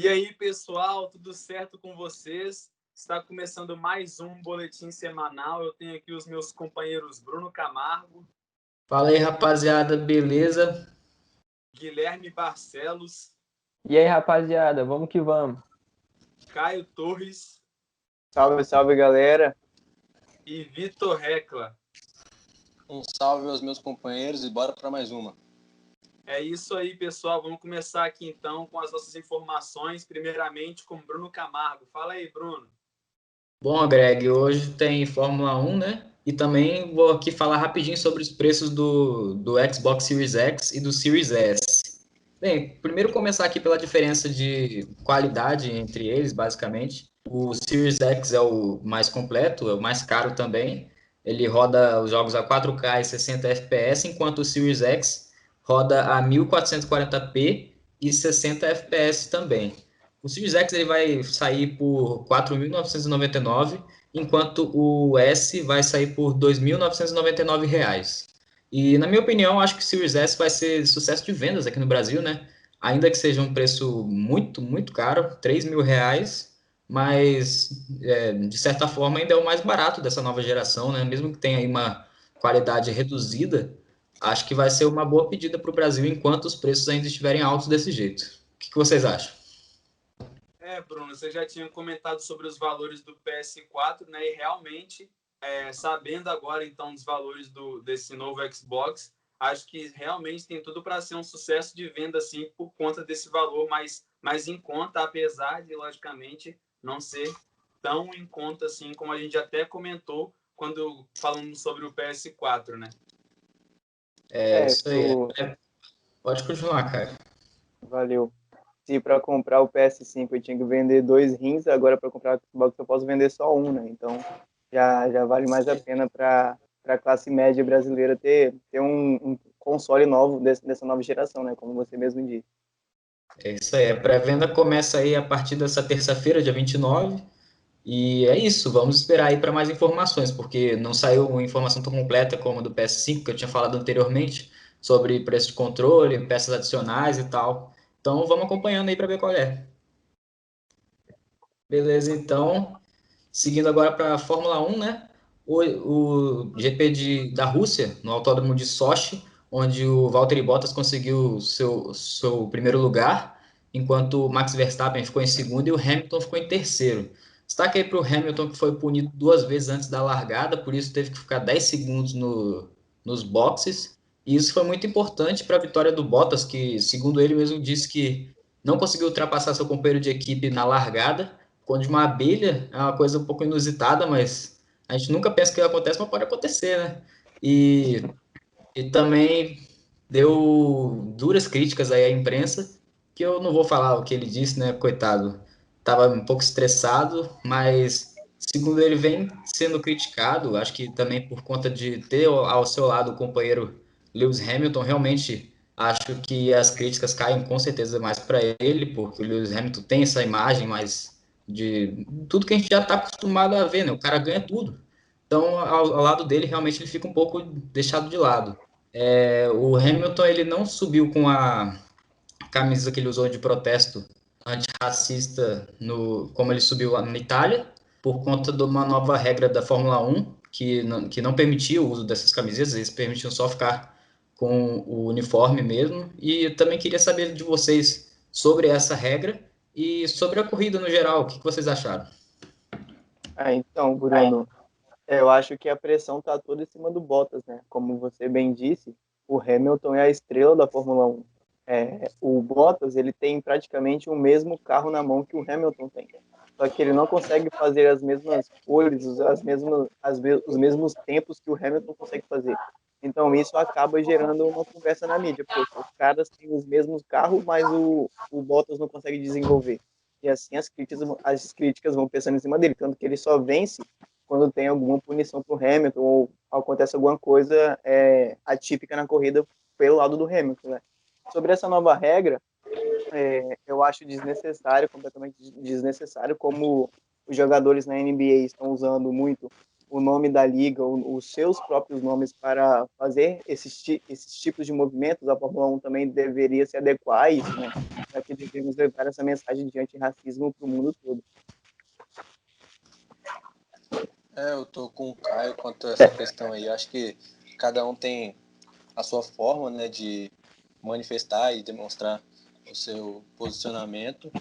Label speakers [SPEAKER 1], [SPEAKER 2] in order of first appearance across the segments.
[SPEAKER 1] E aí, pessoal, tudo certo com vocês? Está começando mais um boletim semanal. Eu tenho aqui os meus companheiros Bruno Camargo,
[SPEAKER 2] Fala aí, rapaziada, beleza?
[SPEAKER 1] Guilherme Barcelos,
[SPEAKER 3] E aí, rapaziada, vamos que vamos.
[SPEAKER 1] Caio Torres
[SPEAKER 4] Salve, salve, galera.
[SPEAKER 1] e Vitor Recla.
[SPEAKER 5] Um salve aos meus companheiros e bora para mais uma.
[SPEAKER 1] É isso aí, pessoal. Vamos começar aqui então com as nossas informações. Primeiramente com Bruno Camargo. Fala aí, Bruno.
[SPEAKER 2] Bom, Greg, hoje tem Fórmula 1, né? E também vou aqui falar rapidinho sobre os preços do Xbox Series X e do Series S. Bem, primeiro começar aqui pela diferença de qualidade entre eles, basicamente. O Series X é o mais completo, é o mais caro também. Ele roda os jogos a 4K e 60 FPS, enquanto o Series X roda a 1440p e 60 FPS também. O Series X ele vai sair por R$ 4.999, enquanto o S vai sair por R$ 2.999. E, na minha opinião, acho que o Series S vai ser sucesso de vendas aqui no Brasil, né? Ainda que seja um preço muito, muito caro, R$ 3.000, mas, de certa forma, ainda é o mais barato dessa nova geração, né? Mesmo que tenha aí uma qualidade reduzida, acho que vai ser uma boa pedida para o Brasil enquanto os preços ainda estiverem altos desse jeito. O que vocês acham?
[SPEAKER 1] Bruno, você já tinha comentado sobre os valores do PS4, né? E realmente, sabendo agora então dos valores desse novo Xbox, acho que realmente tem tudo para ser um sucesso de venda, assim, por conta desse valor mais em conta, apesar de, logicamente, não ser tão em conta assim como a gente até comentou quando falamos sobre o PS4, né?
[SPEAKER 2] Isso aí. Pode continuar, cara.
[SPEAKER 4] Valeu. Se para comprar o PS5 eu tinha que vender 2 rins, agora para comprar o Xbox eu posso vender só um, né? Então já vale mais a pena para a classe média brasileira ter um console novo dessa nova geração, né? Como você mesmo disse.
[SPEAKER 2] É isso aí. A pré-venda começa aí a partir dessa terça-feira, dia 29. E é isso. Vamos esperar aí para mais informações, porque não saiu uma informação tão completa como a do PS5, que eu tinha falado anteriormente, sobre preço de controle, peças adicionais e tal. Então vamos acompanhando aí para ver qual é. Beleza, então. Seguindo agora para a Fórmula 1, né? O GP da Rússia, no Autódromo de Sochi, onde o Valtteri Bottas conseguiu seu primeiro lugar, enquanto o Max Verstappen ficou em segundo e o Hamilton ficou em terceiro. Destaque aí para o Hamilton, que foi punido 2 vezes antes da largada, por isso teve que ficar 10 segundos nos boxes. E isso foi muito importante para a vitória do Bottas, que, segundo ele mesmo, disse que não conseguiu ultrapassar seu companheiro de equipe na largada, quando de uma abelha é uma coisa um pouco inusitada, mas a gente nunca pensa que acontece, mas pode acontecer, né? E também deu duras críticas aí à imprensa, que eu não vou falar o que ele disse, né? Coitado, estava um pouco estressado, mas segundo ele vem sendo criticado, acho que também por conta de ter ao seu lado o companheiro Lewis Hamilton, realmente acho que as críticas caem com certeza mais para ele, porque o Lewis Hamilton tem essa imagem mais de tudo que a gente já está acostumado a ver, né? O cara ganha tudo. Então, ao lado dele, realmente ele fica um pouco deixado de lado. O Hamilton ele não subiu com a camisa que ele usou de protesto antirracista como ele subiu lá na Itália, por conta de uma nova regra da Fórmula 1 que não permitia o uso dessas camisetas, eles permitiam só ficar com o uniforme mesmo. E eu também queria saber de vocês sobre essa regra e sobre a corrida no geral, o que vocês acharam?
[SPEAKER 4] Então, Bruno, eu acho que a pressão está toda em cima do Bottas, né? Como você bem disse, o Hamilton é a estrela da Fórmula 1. O Bottas ele tem praticamente o mesmo carro na mão que o Hamilton tem. Só que ele não consegue fazer as mesmas cores, os mesmos tempos que o Hamilton consegue fazer. Então isso acaba gerando uma conversa na mídia. Poxa, os caras têm os mesmos carros, mas o Bottas não consegue desenvolver. E assim as críticas vão pensando em cima dele, tanto que ele só vence quando tem alguma punição para o Hamilton ou acontece alguma coisa atípica na corrida pelo lado do Hamilton, né? Sobre essa nova regra, eu acho desnecessário, completamente desnecessário, como os jogadores na NBA estão usando muito o nome da liga, os seus próprios nomes para fazer esses tipos de movimentos, a Fórmula 1 também deveria se adequar a isso, né? Já que devemos levar essa mensagem de antirracismo para o mundo todo.
[SPEAKER 5] Eu tô com o Caio quanto a essa questão aí. Eu acho que cada um tem a sua forma, né, de manifestar e demonstrar o seu posicionamento.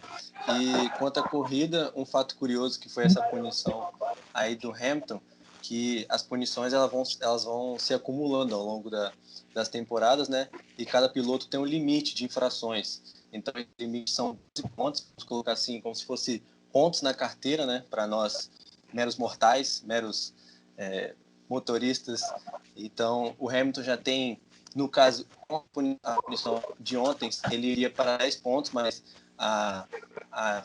[SPEAKER 5] E quanto à corrida, um fato curioso que foi essa punição aí do Hamilton, que as punições elas vão se acumulando ao longo das temporadas, né? E cada piloto tem um limite de infrações. Então, o limite são 12 pontos, vamos colocar assim, como se fosse pontos na carteira, né? Para nós, meros mortais, meros motoristas. Então, o Hamilton já tem, no caso, a punição de ontem, ele iria para 10 pontos, mas a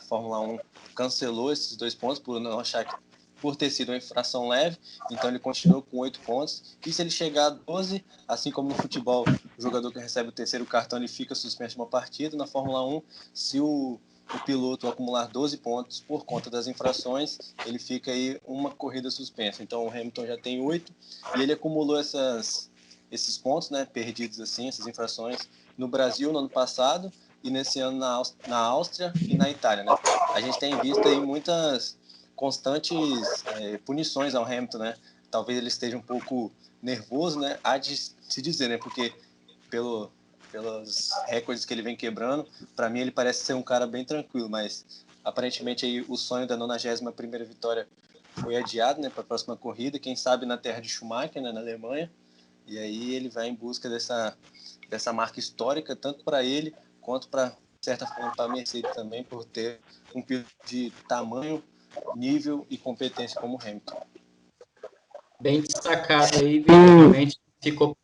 [SPEAKER 5] Fórmula 1 cancelou esses 2 pontos por não achar que, por ter sido uma infração leve, então ele continuou com 8 pontos, e se ele chegar a 12, assim como no futebol, o jogador que recebe o terceiro cartão, ele fica suspenso de uma partida, na Fórmula 1, se o piloto acumular 12 pontos por conta das infrações, ele fica aí uma corrida suspensa. Então o Hamilton já tem 8, e ele acumulou esses pontos, né, perdidos assim, essas infrações, no Brasil no ano passado, e nesse ano na Áustria e na Itália, né? A gente tem visto aí muitas constantes punições ao Hamilton, né? Talvez ele esteja um pouco nervoso, né? Há de se dizer, né? Porque pelos recordes que ele vem quebrando, para mim ele parece ser um cara bem tranquilo, mas aparentemente aí o sonho da 91ª vitória foi adiado, né, para a próxima corrida, quem sabe na terra de Schumacher, né, na Alemanha, e aí ele vai em busca dessa marca histórica, tanto para ele quanto para, de certa forma, para a Mercedes também, por ter um piloto de tamanho, nível e competência como o Hamilton.
[SPEAKER 2] Bem destacado aí, realmente ficou...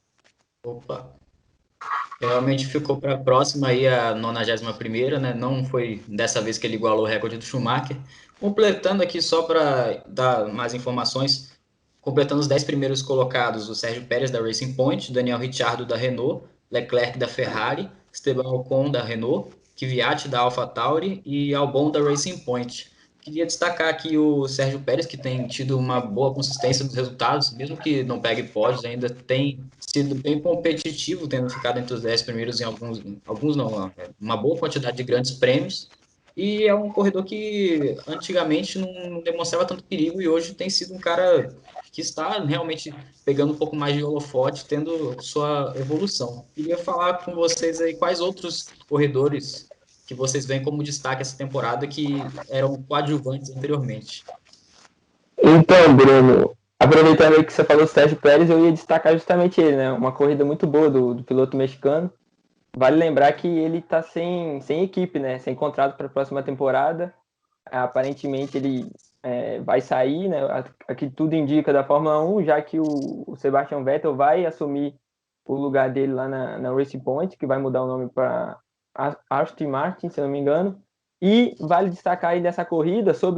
[SPEAKER 2] Realmente ficou para a próxima aí, a 91ª, né? Não foi dessa vez que ele igualou o recorde do Schumacher. Completando aqui, só para dar mais informações, completando os 10 primeiros colocados, o Sérgio Pérez da Racing Point, Daniel Ricciardo da Renault, Leclerc da Ferrari, Esteban Ocon da Renault, Kvyat da AlphaTauri e Albon da Racing Point. Queria destacar aqui o Sérgio Pérez, que tem tido uma boa consistência dos resultados, mesmo que não pegue pódios, ainda tem sido bem competitivo, tendo ficado entre os 10 primeiros em alguns não, uma boa quantidade de grandes prêmios. E é um corredor que antigamente não demonstrava tanto perigo e hoje tem sido um cara que está realmente pegando um pouco mais de holofote, tendo sua evolução. Queria falar com vocês aí quais outros corredores que vocês veem como destaque essa temporada que eram coadjuvantes anteriormente.
[SPEAKER 3] Então, Bruno, aproveitando aí que você falou do Sérgio Pérez, eu ia destacar justamente ele, né? Uma corrida muito boa do piloto mexicano. Vale lembrar que ele está sem equipe, né? Sem contrato para a próxima temporada. Aparentemente ele vai sair, né? Aqui tudo indica da Fórmula 1, já que o Sebastian Vettel vai assumir o lugar dele lá na Racing Point, que vai mudar o nome para Aston Martin, se não me engano. E vale destacar aí dessa corrida, só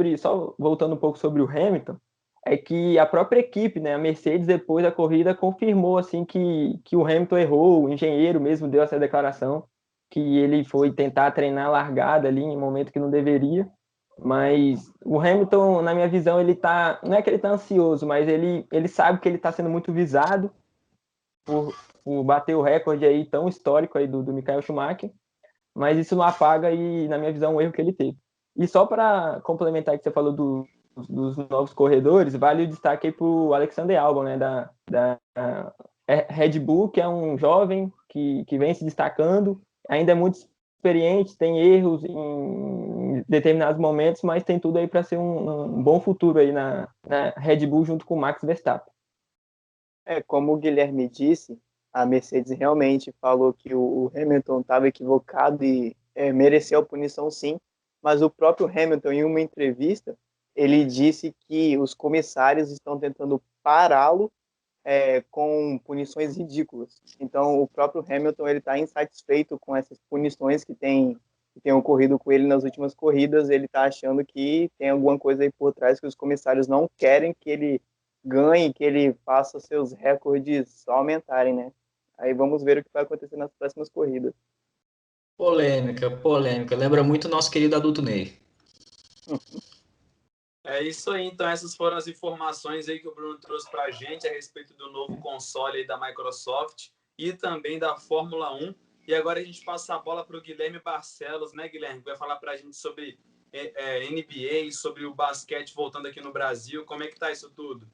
[SPEAKER 3] voltando um pouco sobre o Hamilton, é que a própria equipe, né, a Mercedes, depois da corrida, confirmou assim que o Hamilton errou, o engenheiro mesmo deu essa declaração, que ele foi tentar treinar a largada ali em um momento que não deveria. Mas o Hamilton, na minha visão, não é que ele tá ansioso, mas ele sabe que ele está sendo muito visado por bater o recorde aí tão histórico aí do Michael Schumacher, mas isso não apaga, e na minha visão, o erro que ele teve. E só para complementar que você falou dos novos corredores, vale o destaque aí para o Alexander Albon, né, da Red Bull, que é um jovem que vem se destacando, ainda é muito experiente, tem erros em determinados momentos, mas tem tudo aí para ser um bom futuro aí na Red Bull junto com o Max Verstappen.
[SPEAKER 4] Como o Guilherme disse, a Mercedes realmente falou que o Hamilton estava equivocado e mereceu a punição sim, mas o próprio Hamilton, em uma entrevista, ele disse que os comissários estão tentando pará-lo com punições ridículas. Então, o próprio Hamilton ele está insatisfeito com essas punições que têm ocorrido com ele nas últimas corridas. Ele está achando que tem alguma coisa aí por trás que os comissários não querem que ele ganhe, que ele faça seus recordes aumentarem, né? Aí vamos ver o que vai acontecer nas próximas corridas.
[SPEAKER 2] Polêmica. Lembra muito o nosso querido adulto Ney.
[SPEAKER 1] É isso aí, então essas foram as informações aí que o Bruno trouxe para a gente a respeito do novo console aí da Microsoft e também da Fórmula 1. E agora a gente passa a bola para o Guilherme Barcelos, né, Guilherme? Que vai falar para a gente sobre NBA, sobre o basquete voltando aqui no Brasil. Como é que tá isso tudo?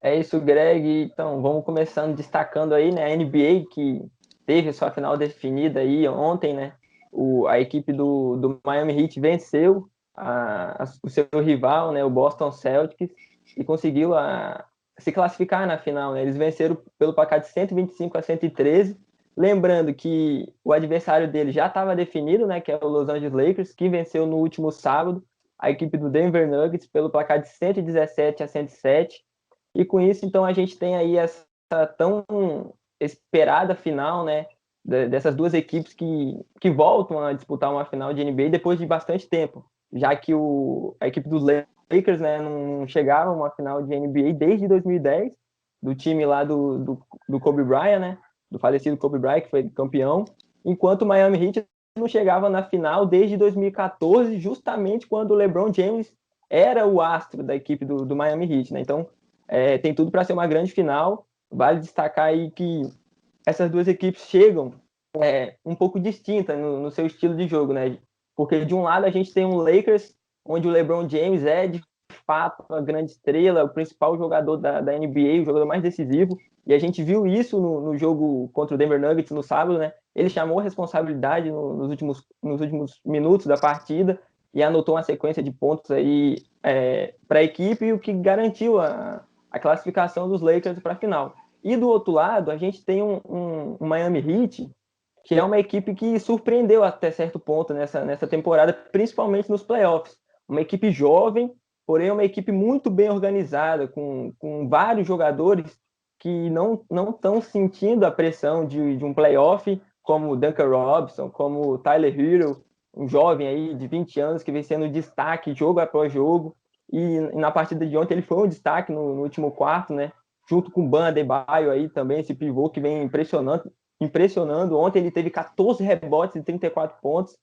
[SPEAKER 3] É isso, Greg. Então, vamos começando destacando aí, né, a NBA, que teve sua final definida aí ontem, né? A equipe do Miami Heat venceu o seu rival, né, o Boston Celtics, e conseguiu se classificar na final, né? Eles venceram pelo placar de 125-113. Lembrando que o adversário dele já estava definido, né, que é o Los Angeles Lakers, que venceu no último sábado a equipe do Denver Nuggets pelo placar de 117-107. E com isso, então, a gente tem aí essa tão esperada final, né, dessas duas equipes que voltam a disputar uma final de NBA depois de bastante tempo, já que a equipe dos Lakers, né, não chegava a uma final de NBA desde 2010, do time lá do Kobe Bryant, né, do falecido Kobe Bryant, que foi campeão, enquanto o Miami Heat não chegava na final desde 2014, justamente quando o LeBron James era o astro da equipe do Miami Heat, né? Então, tem tudo para ser uma grande final. Vale destacar aí que essas duas equipes chegam um pouco distintas no seu estilo de jogo, né? Porque de um lado a gente tem um Lakers, onde o LeBron James é de fato a grande estrela, o principal jogador da NBA, o jogador mais decisivo, e a gente viu isso no jogo contra o Denver Nuggets no sábado, né? Ele chamou a responsabilidade nos últimos minutos da partida e anotou uma sequência de pontos aí para a equipe, o que garantiu a classificação dos Lakers para a final. E do outro lado, a gente tem um Miami Heat, que é uma equipe que surpreendeu até certo ponto nessa temporada, principalmente nos playoffs. Uma equipe jovem, porém uma equipe muito bem organizada, com vários jogadores que não estão sentindo a pressão de um playoff, como o Duncan Robinson, como o Tyler Hero, um jovem aí de 20 anos que vem sendo destaque jogo após jogo. E na partida de ontem ele foi um destaque no último quarto, né? Junto com o Bam Adebayo aí também, esse pivô que vem impressionando. Ontem ele teve 14 rebotes e 34 pontos,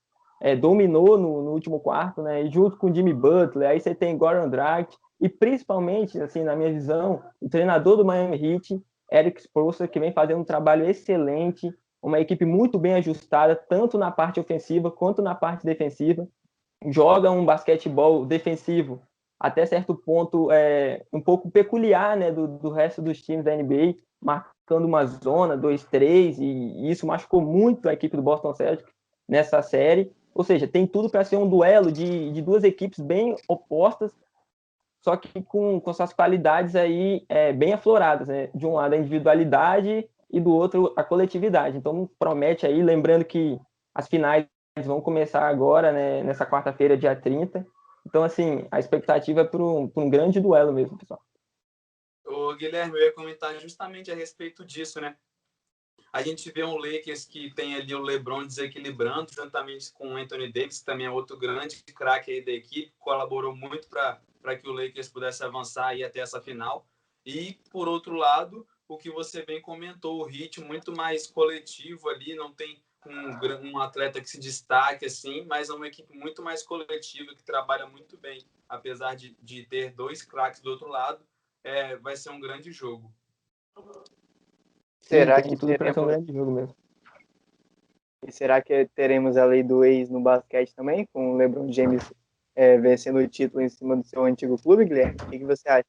[SPEAKER 3] dominou no último quarto, né? E junto com o Jimmy Butler, aí você tem Goran Dragic e principalmente, assim, na minha visão, o treinador do Miami Heat, Eric Spoelstra, que vem fazendo um trabalho excelente, uma equipe muito bem ajustada, tanto na parte ofensiva quanto na parte defensiva. Joga um basquetebol defensivo até certo ponto um pouco peculiar, né, do resto dos times da NBA, marcando uma zona 2-3, e isso machucou muito a equipe do Boston Celtics nessa série. Ou seja, tem tudo para ser um duelo de duas equipes bem opostas, só que com suas qualidades aí bem afloradas, né? De um lado a individualidade e do outro a coletividade. Então promete aí, lembrando que as finais vão começar agora, né, nessa quarta-feira, dia 30. Então, assim, a expectativa é por um grande duelo mesmo, pessoal.
[SPEAKER 1] Ô, Guilherme, eu ia comentar justamente a respeito disso, né? A gente vê um Lakers que tem ali o LeBron desequilibrando, juntamente com o Anthony Davis, que também é outro grande craque aí da equipe, colaborou muito para que o Lakers pudesse avançar aí até essa final. E, por outro lado, o que você bem comentou, o Heat muito mais coletivo ali, não tem um atleta que se destaque assim, mas é uma equipe muito mais coletiva, que trabalha muito bem, apesar de ter dois craques do outro lado, vai ser um grande jogo.
[SPEAKER 4] Será
[SPEAKER 3] tem
[SPEAKER 4] que
[SPEAKER 3] tudo para ser um
[SPEAKER 4] teremos...
[SPEAKER 3] grande jogo mesmo.
[SPEAKER 4] E será que teremos a lei do ex no basquete também, com o LeBron James vencendo o título em cima do seu antigo clube, Guilherme? O que você acha?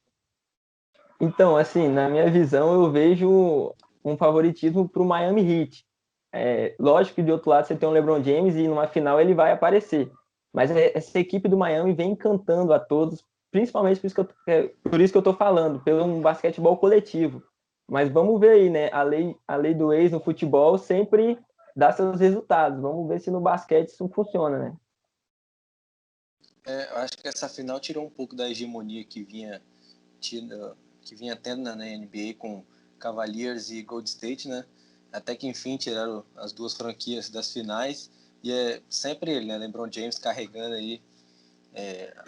[SPEAKER 3] Então, assim, na minha visão, eu vejo um favoritismo para o Miami Heat. Lógico que de outro lado você tem o LeBron James e numa final ele vai aparecer. Mas essa equipe do Miami vem encantando a todos, principalmente por isso que eu estou falando, pelo um basquetebol coletivo. Mas vamos ver aí, né? A lei do ex no futebol sempre dá seus resultados. Vamos ver se no basquete isso funciona, né?
[SPEAKER 5] Eu acho que essa final tirou um pouco da hegemonia que vinha tendo na NBA com Cavaliers e Golden State, né? Até que enfim tiraram as duas franquias das finais, e é sempre ele, né? LeBron James carregando aí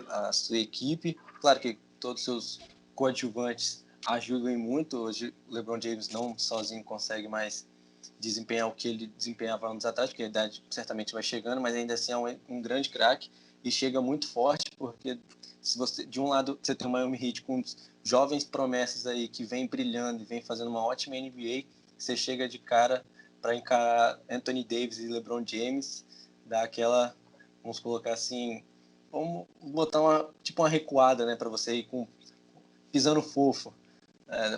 [SPEAKER 5] a sua equipe. Claro que todos os seus coadjuvantes ajudam muito. Hoje o LeBron James não sozinho consegue mais desempenhar o que ele desempenhava anos atrás, porque a idade certamente vai chegando, mas ainda assim é um grande craque e chega muito forte porque se você, de um lado, você tem o Miami Heat com jovens promessas aí que vem brilhando e vem fazendo uma ótima NBA, você chega de cara para encarar Anthony Davis e LeBron James, dá aquela, vamos colocar assim, vamos botar uma recuada, né, para você ir pisando fofo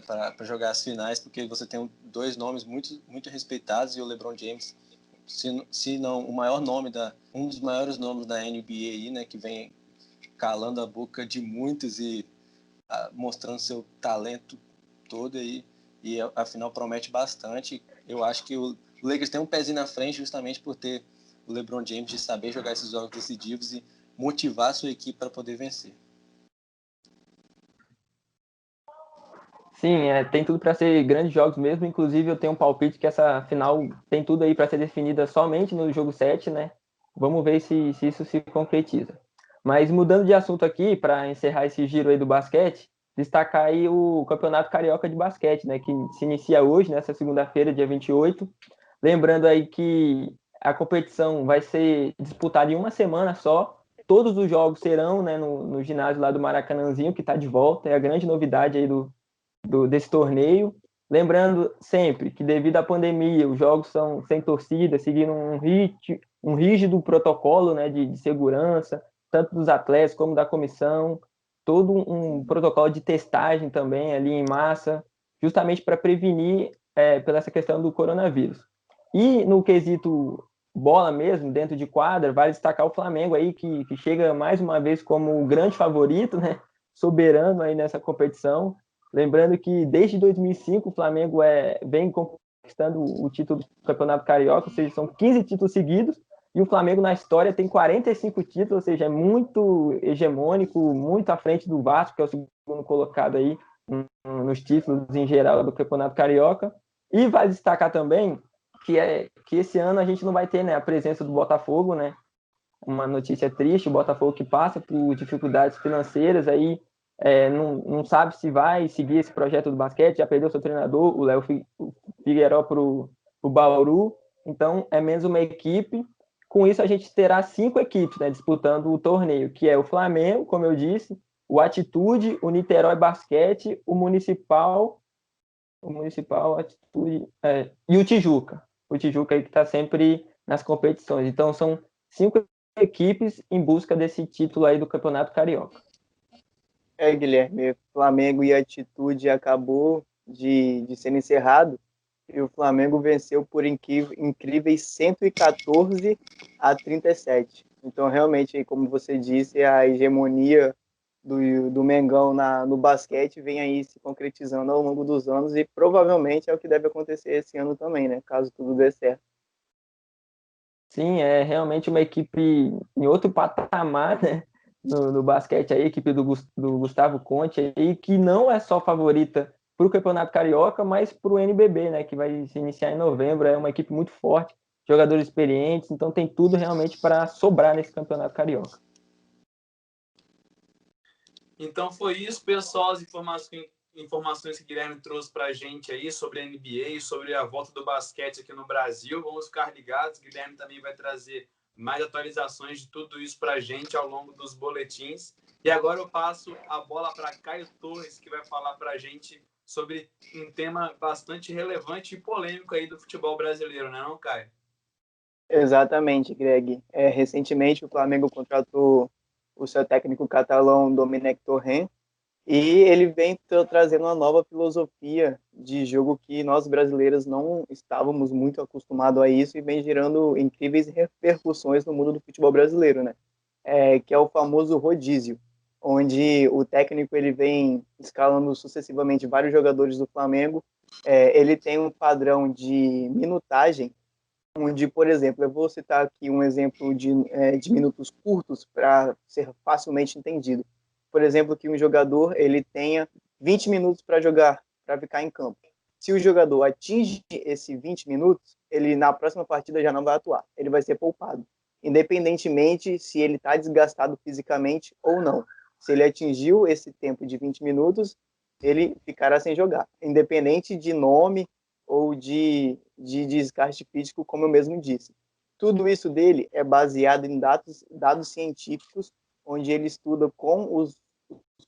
[SPEAKER 5] para jogar as finais, porque você tem dois nomes muito, muito respeitados, e o LeBron James, se não o maior nome um dos maiores nomes da NBA aí, né, que vem calando a boca de muitos e mostrando seu talento todo aí, e afinal promete bastante. Eu acho que o Lakers tem um pezinho na frente justamente por ter o LeBron James, de saber jogar esses jogos decisivos e motivar a sua equipe para poder vencer.
[SPEAKER 3] Sim, tem tudo para ser grandes jogos mesmo. Inclusive, eu tenho um palpite que essa final tem tudo aí para ser definida somente no jogo 7, né? Vamos ver se isso se concretiza. Mas mudando de assunto aqui, para encerrar esse giro aí do basquete, destacar aí o Campeonato Carioca de Basquete, né? Que se inicia hoje, nessa segunda-feira, dia 28. Lembrando aí que a competição vai ser disputada em uma semana só. Todos os jogos serão, né, no ginásio lá do Maracanãzinho, que está de volta. É a grande novidade aí desse torneio. Lembrando sempre que, devido à pandemia, os jogos são sem torcida, seguindo um rígido protocolo, né, de segurança, tanto dos atletas como da comissão, todo um protocolo de testagem também ali em massa, justamente para prevenir pela essa questão do coronavírus. E no quesito bola mesmo, dentro de quadra, vale destacar o Flamengo aí, que chega mais uma vez como o grande favorito, né, soberano aí nessa competição. Lembrando que desde 2005 o Flamengo vem conquistando o título do Campeonato Carioca, ou seja, são 15 títulos seguidos, e o Flamengo na história tem 45 títulos, ou seja, é muito hegemônico, muito à frente do Vasco, que é o segundo colocado aí nos títulos em geral do Campeonato Carioca. E vale destacar também que esse ano a gente não vai ter, né, a presença do Botafogo, né? Uma notícia triste, o Botafogo que passa por dificuldades financeiras aí, não sabe se vai seguir esse projeto do basquete, já perdeu seu treinador, o Léo Figueiró, para o Bauru, então é menos uma equipe. Com isso a gente terá 5 equipes, né, disputando o torneio, que é o Flamengo, como eu disse, o Atitude, o Niterói Basquete, o Municipal, Atitude, e o Tijuca aí que está sempre nas competições. Então são 5 equipes em busca desse título aí do Campeonato Carioca.
[SPEAKER 4] Guilherme, Flamengo e Atitude acabou de ser encerrado, e o Flamengo venceu por incríveis 114-37. Então, realmente, como você disse, a hegemonia do Mengão no basquete vem aí se concretizando ao longo dos anos, e provavelmente é o que deve acontecer esse ano também, né? Caso tudo dê certo.
[SPEAKER 3] Sim, é realmente uma equipe em outro patamar, né? No basquete aí, a equipe do Gustavo Conte aí, que não é só favorita para o Campeonato Carioca, mas para o NBB, né? Que vai se iniciar em novembro. É uma equipe muito forte, jogadores experientes, então tem tudo realmente para sobrar nesse Campeonato Carioca.
[SPEAKER 1] Então foi isso, pessoal, as informações que o Guilherme trouxe para a gente aí sobre a NBA, sobre a volta do basquete aqui no Brasil. Vamos ficar ligados, o Guilherme também vai trazer mais atualizações de tudo isso para a gente ao longo dos boletins. E agora eu passo a bola para Caio Torres, que vai falar para a gente sobre um tema bastante relevante e polêmico aí do futebol brasileiro, não é, Caio?
[SPEAKER 4] Exatamente, Greg. Recentemente o Flamengo contratou o seu técnico catalão, Domènec Torrent, e ele vem trazendo uma nova filosofia de jogo que nós brasileiros não estávamos muito acostumados a isso, e vem gerando incríveis repercussões no mundo do futebol brasileiro, né? Que é o famoso rodízio, onde o técnico ele vem escalando sucessivamente vários jogadores do Flamengo. Ele tem um padrão de minutagem, onde, por exemplo, eu vou citar aqui um exemplo de minutos curtos para ser facilmente entendido. Por exemplo, que um jogador ele tenha 20 minutos para jogar, para ficar em campo. Se o jogador atinge esses 20 minutos, ele na próxima partida já não vai atuar, ele vai ser poupado, independentemente se ele está desgastado fisicamente ou não. Se ele atingiu esse tempo de 20 minutos, ele ficará sem jogar, independente de nome ou de desgaste físico, como eu mesmo disse. Tudo isso dele é baseado em dados científicos onde ele estuda com os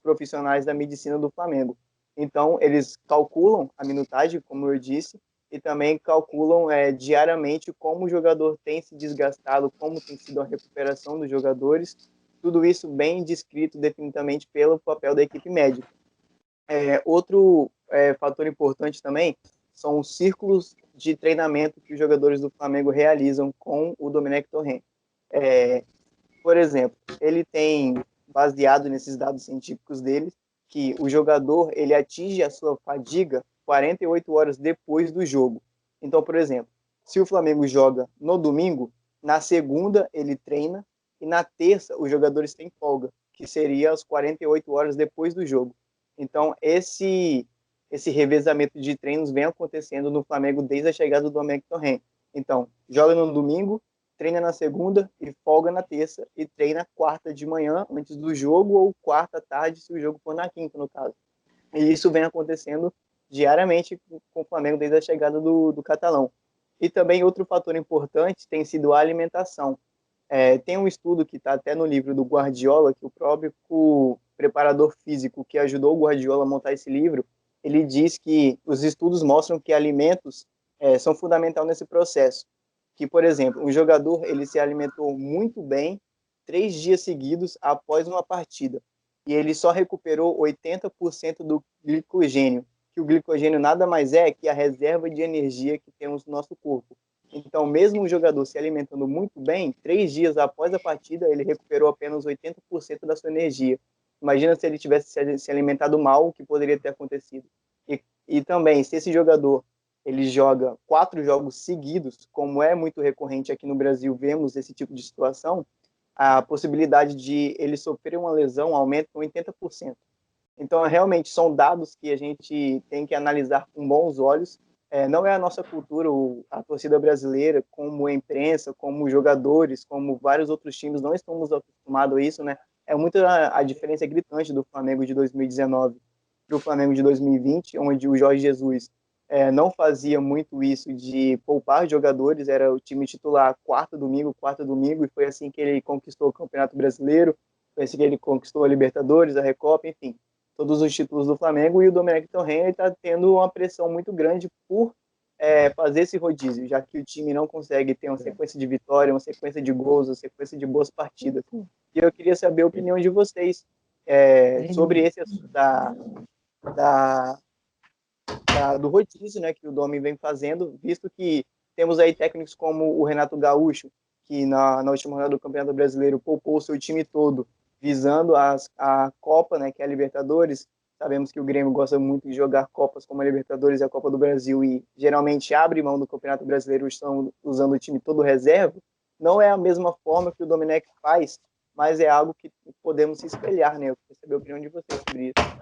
[SPEAKER 4] profissionais da medicina do Flamengo. Então, eles calculam a minutagem, como eu disse, e também calculam diariamente como o jogador tem se desgastado, como tem sido a recuperação dos jogadores, tudo isso bem descrito definitivamente pelo papel da equipe médica. Outro fator importante também são os círculos de treinamento que os jogadores do Flamengo realizam com o Domenech Torrent. Por exemplo, ele tem, baseado nesses dados científicos dele, que o jogador ele atinge a sua fadiga 48 horas depois do jogo. Então, por exemplo, se o Flamengo joga no domingo, na segunda ele treina e na terça os jogadores têm folga, que seria as 48 horas depois do jogo. Então, esse revezamento de treinos vem acontecendo no Flamengo desde a chegada do Domenech Torrent. Então, joga no domingo, treina na segunda e folga na terça e treina quarta de manhã antes do jogo ou quarta à tarde se o jogo for na quinta, no caso. E isso vem acontecendo diariamente com o Flamengo desde a chegada do catalão. E também outro fator importante tem sido a alimentação. Tem um estudo que está até no livro do Guardiola, que o próprio preparador físico que ajudou o Guardiola a montar esse livro, ele diz que os estudos mostram que alimentos são fundamentais nesse processo. Que, por exemplo, um jogador ele se alimentou muito bem 3 dias seguidos após uma partida e ele só recuperou 80% do glicogênio, que o glicogênio nada mais é que a reserva de energia que temos no nosso corpo. Então, mesmo o jogador se alimentando muito bem, 3 dias após a partida, ele recuperou apenas 80% da sua energia. Imagina se ele tivesse se alimentado mal, o que poderia ter acontecido. E também, se esse jogador ele joga 4 jogos seguidos, como é muito recorrente aqui no Brasil, vemos esse tipo de situação, a possibilidade de ele sofrer uma lesão aumenta em 80%. Então, realmente, são dados que a gente tem que analisar com bons olhos. Não é a nossa cultura, a torcida brasileira, como a imprensa, como jogadores, como vários outros times, não estamos acostumados a isso, né? É muito a diferença gritante do Flamengo de 2019 para o Flamengo de 2020, onde o Jorge Jesus não fazia muito isso de poupar jogadores, era o time titular quarto domingo, e foi assim que ele conquistou o Campeonato Brasileiro, foi assim que ele conquistou a Libertadores, a Recopa, enfim, todos os títulos do Flamengo, e o Domenech Torrent está tendo uma pressão muito grande por fazer esse rodízio, já que o time não consegue ter uma sequência de vitória, uma sequência de gols, uma sequência de boas partidas. E eu queria saber a opinião de vocês sobre esse assunto do rodízio, né, que o Domi vem fazendo, visto que temos aí técnicos como o Renato Gaúcho, que na última rodada do Campeonato Brasileiro poupou o seu time todo, visando a Copa, né, que é a Libertadores. Sabemos que o Grêmio gosta muito de jogar Copas como a Libertadores e a Copa do Brasil e geralmente abre mão do Campeonato Brasileiro, estão usando o time todo reserva. Não é a mesma forma que o Domenech faz, mas é algo que podemos se espelhar, né? Eu queria saber a opinião de vocês sobre isso.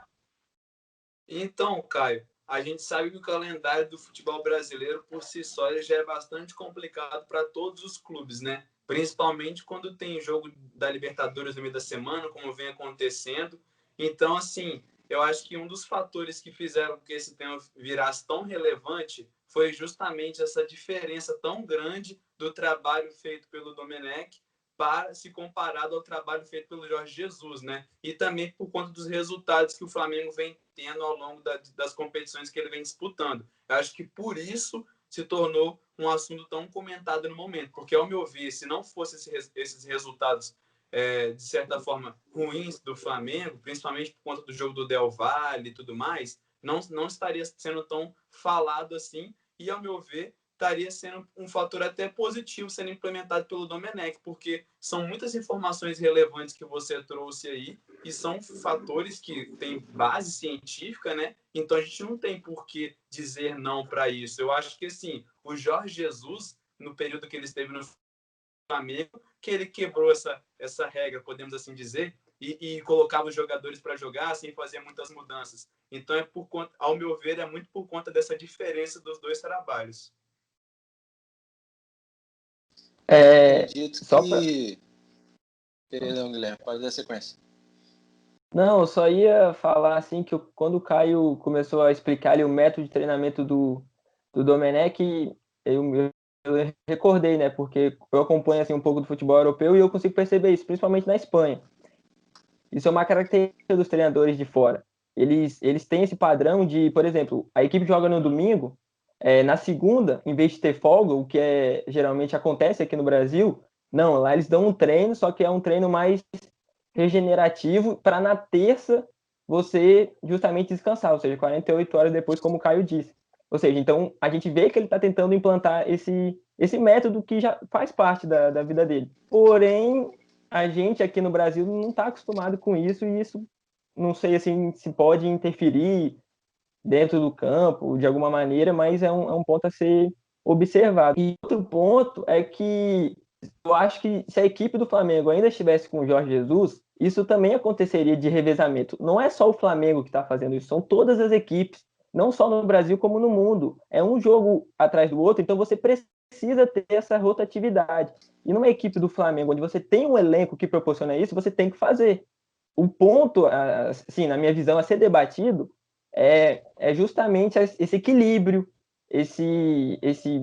[SPEAKER 1] Então, Caio, a gente sabe que o calendário do futebol brasileiro, por si só, ele já é bastante complicado para todos os clubes, né? Principalmente quando tem jogo da Libertadores no meio da semana, como vem acontecendo. Então, assim, eu acho que um dos fatores que fizeram que esse tema virasse tão relevante foi justamente essa diferença tão grande do trabalho feito pelo Domenech para se comparado ao trabalho feito pelo Jorge Jesus, né? E também por conta dos resultados que o Flamengo vem tendo ao longo das competições que ele vem disputando. Eu acho que por isso se tornou um assunto tão comentado no momento, porque, ao meu ver, se não fossem esses resultados, de certa forma, ruins do Flamengo, principalmente por conta do jogo do Del Valle e tudo mais, não estaria sendo tão falado assim, e, ao meu ver, estaria sendo um fator até positivo sendo implementado pelo Domenech, porque são muitas informações relevantes que você trouxe aí e são fatores que têm base científica, né? Então a gente não tem por que dizer não para isso. Eu acho que, assim, o Jorge Jesus, no período que ele esteve no Flamengo, que ele quebrou essa regra, podemos assim dizer, e colocava os jogadores para jogar sem fazer muitas mudanças. Então, ao meu ver, é muito por conta dessa diferença dos dois trabalhos.
[SPEAKER 5] Acredito
[SPEAKER 3] Só
[SPEAKER 5] que... Perdão, Guilherme, pode dar sequência.
[SPEAKER 3] Não, eu só ia falar assim que quando o Caio começou a explicar ali o método de treinamento do Domenech, eu recordei, né? Porque eu acompanho assim um pouco do futebol europeu e eu consigo perceber isso, principalmente na Espanha. Isso é uma característica dos treinadores de fora. Eles têm esse padrão de, por exemplo, a equipe joga no domingo, na segunda, em vez de ter folga, o que geralmente acontece aqui no Brasil, não, lá eles dão um treino, só que é um treino mais regenerativo para na terça você justamente descansar, ou seja, 48 horas depois, como o Caio disse. Ou seja, então a gente vê que ele está tentando implantar esse método que já faz parte da vida dele. Porém, a gente aqui no Brasil não está acostumado com isso, e isso não sei assim, se pode interferir dentro do campo de alguma maneira, mas é um ponto a ser observado. E outro ponto é que eu acho que se a equipe do Flamengo ainda estivesse com o Jorge Jesus, isso também aconteceria de revezamento. Não é só o Flamengo que está fazendo isso, são todas as equipes, não só no Brasil como no mundo. É um jogo atrás do outro, então você precisa ter essa rotatividade. E numa equipe do Flamengo, onde você tem um elenco que proporciona isso, você tem que fazer. O ponto, assim, na minha visão, a ser debatido é justamente esse equilíbrio,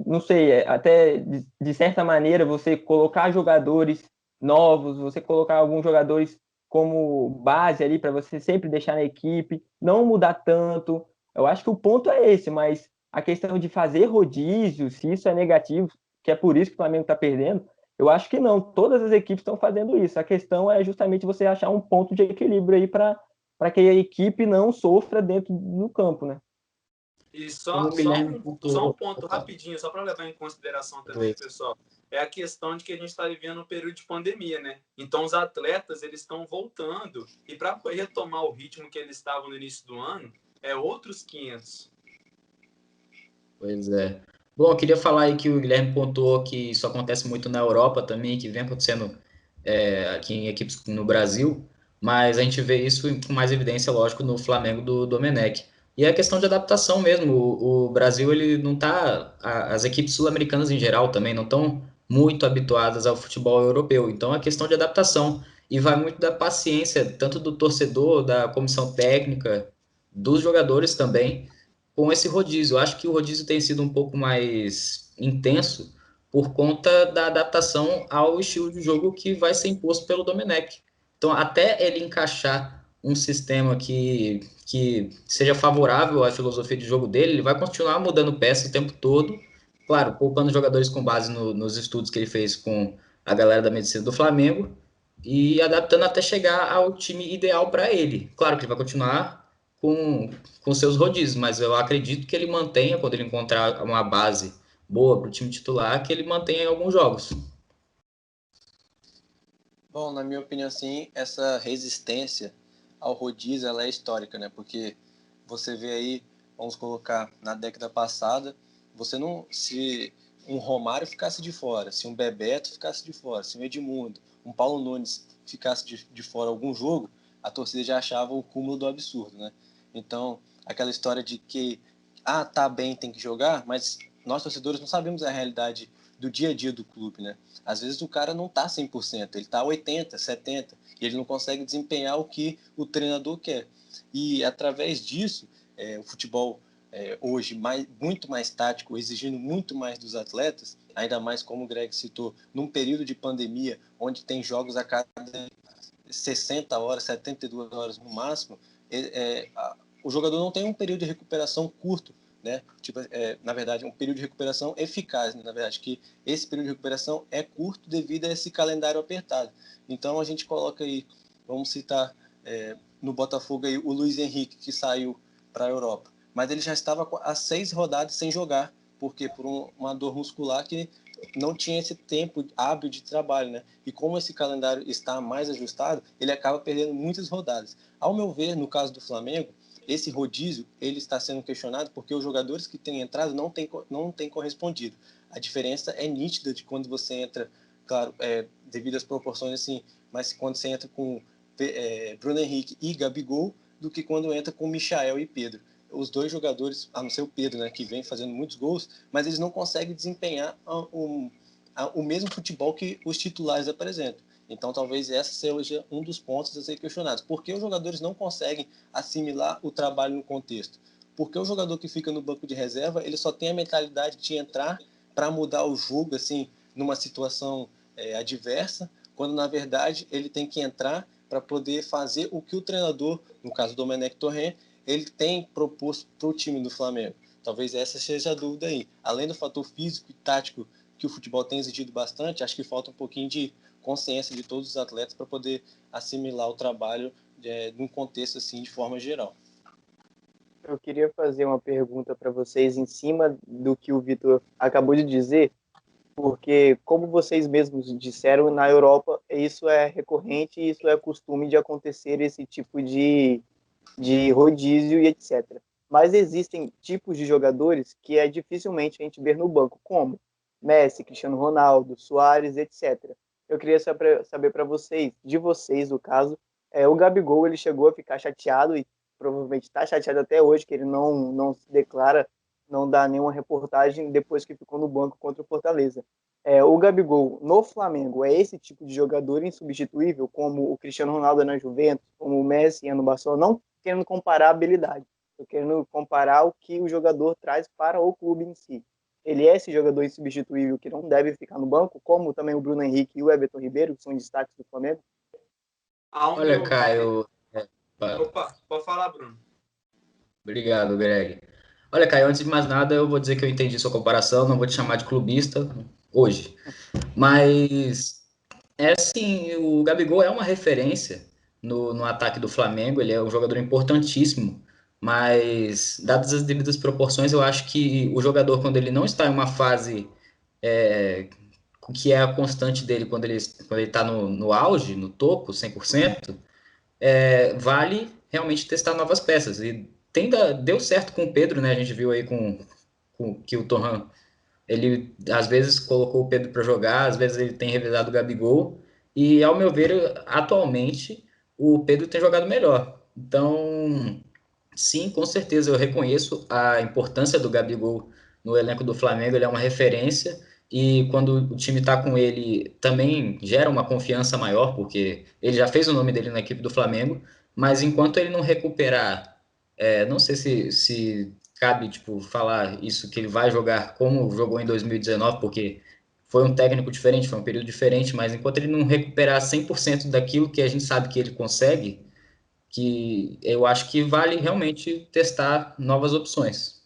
[SPEAKER 3] não sei, até de certa maneira você colocar jogadores novos, você colocar alguns jogadores como base ali para você sempre deixar na equipe, não mudar tanto. Eu acho que o ponto é esse, mas a questão de fazer rodízio, se isso é negativo, que é por isso que o Flamengo está perdendo, eu acho que não. Todas as equipes estão fazendo isso. A questão é justamente você achar um ponto de equilíbrio aí para que a equipe não sofra dentro do campo, né?
[SPEAKER 1] E só um ponto rapidinho, só para levar em consideração também, pessoal, é a questão de que a gente está vivendo um período de pandemia, né? Então, os atletas, eles estão voltando, e para retomar o ritmo que eles estavam no início do ano, é outros 500.
[SPEAKER 2] Pois é. Bom, eu queria falar aí que o Guilherme pontuou que isso acontece muito na Europa também, que vem acontecendo aqui em equipes no Brasil, mas a gente vê isso com mais evidência, lógico, no Flamengo do Domenech. E é a questão de adaptação mesmo. O Brasil, ele não tá. As equipes sul-americanas em geral também não estão muito habituadas ao futebol europeu. Então é questão de adaptação. E vai muito da paciência, tanto do torcedor, da comissão técnica, dos jogadores também com esse rodízio. Eu acho que o rodízio tem sido um pouco mais intenso por conta da adaptação ao estilo de jogo que vai ser imposto pelo Domenech. Então, até ele encaixar um sistema que seja favorável à filosofia de jogo dele, ele vai continuar mudando peças o tempo todo, claro, poupando jogadores com base nos estudos que ele fez com a galera da medicina do Flamengo e adaptando até chegar ao time ideal para ele. Claro que ele vai continuar com seus rodízios, mas eu acredito que ele mantenha, quando ele encontrar uma base boa para o time titular, que ele mantenha em alguns jogos.
[SPEAKER 5] Bom, na minha opinião, sim, essa resistência ao rodízio ela é histórica, né? Porque você vê aí, vamos colocar na década passada, você não se um Romário ficasse de fora, se um Bebeto ficasse de fora, se um Edmundo, um Paulo Nunes ficasse de fora algum jogo, a torcida já achava o cúmulo do absurdo, né? Então, aquela história de que tá bem, tem que jogar, mas nós torcedores não sabemos a realidade do dia a dia do clube, né? Às vezes o cara não tá 100%, ele tá 80%, 70%, e ele não consegue desempenhar o que o treinador quer. E através disso, o futebol hoje muito mais tático, exigindo muito mais dos atletas, ainda mais como o Greg citou, num período de pandemia, onde tem jogos a cada 60 horas, 72 horas no máximo, o jogador não tem um período de recuperação curto, né? Tipo, na verdade, um período de recuperação eficaz, né? Na verdade, que esse período de recuperação é curto devido a esse calendário apertado. Então, a gente coloca aí, vamos citar no Botafogo aí, o Luiz Henrique, que saiu para a Europa, mas ele já estava há 6 rodadas sem jogar, porque por uma dor muscular que não tinha esse tempo hábil de trabalho, né? E como esse calendário está mais ajustado, ele acaba perdendo muitas rodadas. Ao meu ver, no caso do Flamengo, esse rodízio ele está sendo questionado porque os jogadores que têm entrado não têm correspondido. A diferença é nítida de quando você entra, claro, devido às proporções assim, mas quando você entra com Bruno Henrique e Gabigol, do que quando entra com Michael e Pedro. Os dois jogadores, a não ser o Pedro, né, que vem fazendo muitos gols, mas eles não conseguem desempenhar o mesmo futebol que os titulares apresentam. Então, talvez esse seja um dos pontos a ser questionados. Por que os jogadores não conseguem assimilar o trabalho no contexto? Porque o jogador que fica no banco de reserva, ele só tem a mentalidade de entrar para mudar o jogo, assim, numa situação adversa, quando, na verdade, ele tem que entrar para poder fazer o que o treinador, no caso do Domenech Torrent, ele tem proposto para o time do Flamengo. Talvez essa seja a dúvida aí. Além do fator físico e tático que o futebol tem exigido bastante, acho que falta um pouquinho de consciência de todos os atletas para poder assimilar o trabalho num contexto assim, de forma geral.
[SPEAKER 4] Eu queria fazer uma pergunta para vocês em cima do que o Vitor acabou de dizer, porque, como vocês mesmos disseram, na Europa isso é recorrente e isso é costume de acontecer, esse tipo de rodízio e etc. Mas existem tipos de jogadores que é dificilmente a gente ver no banco, como Messi, Cristiano Ronaldo, Suárez, etc. Eu queria saber para vocês, de vocês, no caso, o Gabigol, ele chegou a ficar chateado e provavelmente está chateado até hoje, que ele não se declara, não dá nenhuma reportagem depois que ficou no banco contra o Fortaleza. O Gabigol no Flamengo é esse tipo de jogador insubstituível, como o Cristiano Ronaldo na Juventus, como o Messi no Barcelona, não querendo comparar a habilidade, eu querendo comparar o que o jogador traz para o clube em si. Ele é esse jogador insubstituível que não deve ficar no banco, como também o Bruno Henrique e o Everton Ribeiro, que são destaques do Flamengo?
[SPEAKER 2] Olha, Caio.
[SPEAKER 1] Opa, pode falar, Bruno.
[SPEAKER 2] Obrigado, Greg. Olha, Caio, antes de mais nada, eu vou dizer que eu entendi sua comparação, não vou te chamar de clubista hoje. Mas é assim, o Gabigol é uma referência no ataque do Flamengo, ele é um jogador importantíssimo, mas dadas as devidas proporções, eu acho que o jogador, quando ele não está em uma fase é, que é a constante dele, quando ele está no auge, no topo, 100%, vale realmente testar novas peças. E deu certo com o Pedro, né? A gente viu aí com que o Torran, ele às vezes colocou o Pedro para jogar, às vezes ele tem revezado o Gabigol, e ao meu ver, atualmente, o Pedro tem jogado melhor. Então, sim, com certeza eu reconheço a importância do Gabigol no elenco do Flamengo, ele é uma referência, e quando o time está com ele também gera uma confiança maior, porque ele já fez o nome dele na equipe do Flamengo, mas enquanto ele não recuperar, não sei se cabe tipo, falar isso, que ele vai jogar como jogou em 2019, porque foi um técnico diferente, foi um período diferente, mas enquanto ele não recuperar 100% daquilo que a gente sabe que ele consegue, que eu acho que vale realmente testar novas opções.